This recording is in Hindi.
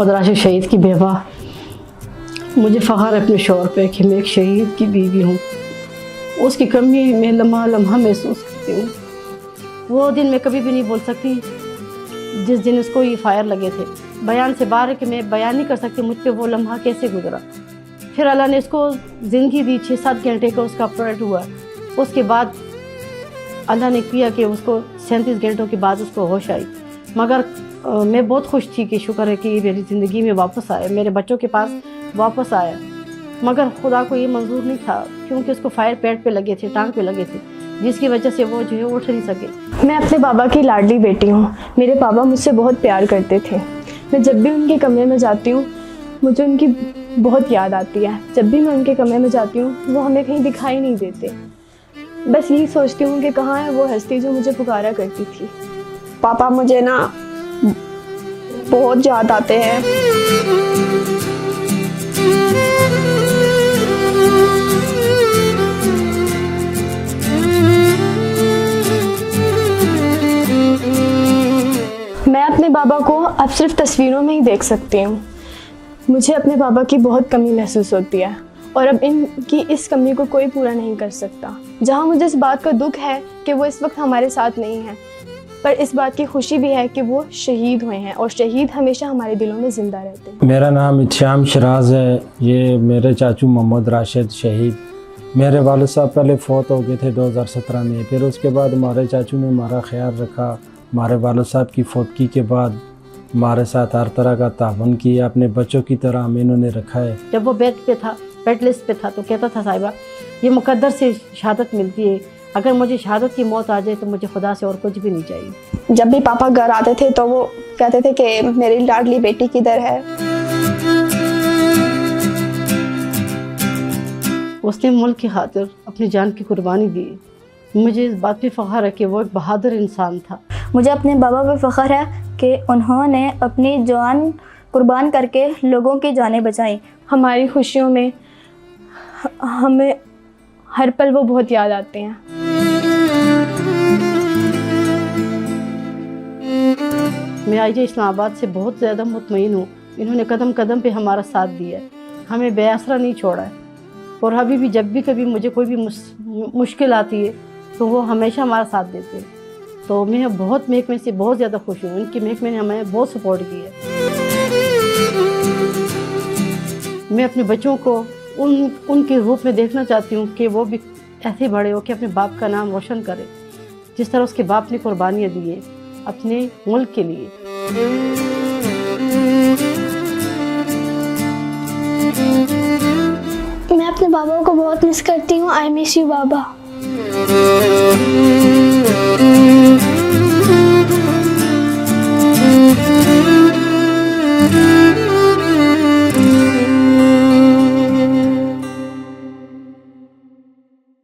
मोहम्मद राशिद शहीद की बेवा। मुझे फ़ख्र है अपने शौहर पे कि मैं एक शहीद की बीवी हूँ। उसकी कमी मैं लम्हा लम्हा महसूस करती हूँ। वो दिन मैं कभी भी नहीं भूल सकती जिस दिन उसको ये फायर लगे थे। बयान से बाहर है कि मैं बयान नहीं कर सकती मुझ पे वो लम्हा कैसे गुजरा। फिर अल्लाह ने इसको ज़िंदगी दी, 6-7 घंटे का उसका ऑपरेट हुआ। उसके बाद अल्लाह ने किया कि उसको 37 घंटों के बाद उसको होश आई। मगर मैं बहुत खुश थी कि शुक्र है कि मेरी ज़िंदगी में वापस आया, मेरे बच्चों के पास वापस आया। मगर खुदा को ये मंजूर नहीं था क्योंकि उसको फायर पेट पे लगे थे, टांग पे लगे थे, जिसकी वजह से वो जो है उठ नहीं सके। मैं अपने बाबा की लाडली बेटी हूँ। मेरे पापा मुझसे बहुत प्यार करते थे। मैं जब भी उनके कमरे में जाती हूँ मुझे उनकी बहुत याद आती है। जब भी मैं उनके कमरे में जाती हूँ वो हमें कहीं दिखाई नहीं देते। बस यही सोचती हूँ कि कहाँ है वो हस्ती जो मुझे पुकारा करती थी। पापा मुझे ना बहुत याद आते हैं। मैं अपने बाबा को अब सिर्फ तस्वीरों में ही देख सकती हूँ। मुझे अपने बाबा की बहुत कमी महसूस होती है और अब इनकी इस कमी को कोई पूरा नहीं कर सकता। जहाँ मुझे इस बात का दुख है कि वो इस वक्त हमारे साथ नहीं है, पर इस बात की खुशी भी है कि वो शहीद हुए हैं और शहीद हमेशा हमारे दिलों में ज़िंदा रहते हैं। मेरा नाम इत्शाम शराज है। ये मेरे चाचू मोहम्मद राशिद शहीद, मेरे वालिद साहब पहले फ़ौत हो गए थे 2017 में। फिर उसके बाद हमारे चाचू ने हमारा ख्याल रखा। हमारे वालिद साहब की फौतगी के बाद हमारे साथ हर तरह का तावन किया। अपने बच्चों की तरह हमें इन्होंने रखा है। जब वो बेड पे था, बेड लिस्ट पे था, तो कहता था साहिबा ये मुकद्दर से शहादत मिलती है, अगर मुझे शहादत की मौत आ जाए तो मुझे खुदा से और कुछ भी नहीं चाहिए। जब भी पापा घर आते थे तो वो कहते थे कि मेरी लाडली बेटी किधर है। उसने मुल्क की खातिर अपनी जान की कुर्बानी दी। मुझे इस बात पे फ़ख्र है कि वो एक बहादुर इंसान था। मुझे अपने बाबा पे फ़ख्र है कि उन्होंने अपनी जान कुर्बान करके लोगों की जानें बचाई। हमारी खुशियों में हमें हर पल वो बहुत याद आते हैं। मैं आईजे इस्लामाबाद से बहुत ज़्यादा मुतमईन हूँ। इन्होंने कदम कदम पे हमारा साथ दिया है, हमें बेआसरा नहीं छोड़ा है। और अभी भी जब भी कभी मुझे कोई भी मुश्किल आती है तो वो हमेशा हमारा साथ देते हैं। तो मैं बहुत महकमे से बहुत ज़्यादा खुश हूँ। उनके महकमे ने हमें बहुत सपोर्ट किया। मैं अपने बच्चों को उनके रूप में देखना चाहती हूँ कि वो भी ऐसे बड़े हो कि अपने बाप का नाम रोशन करे, जिस तरह उसके बाप ने कुर्बानियाँ दी है अपने मुल्क के लिए। मैं अपने बाबा को बहुत मिस करती हूँ। I miss you Baba.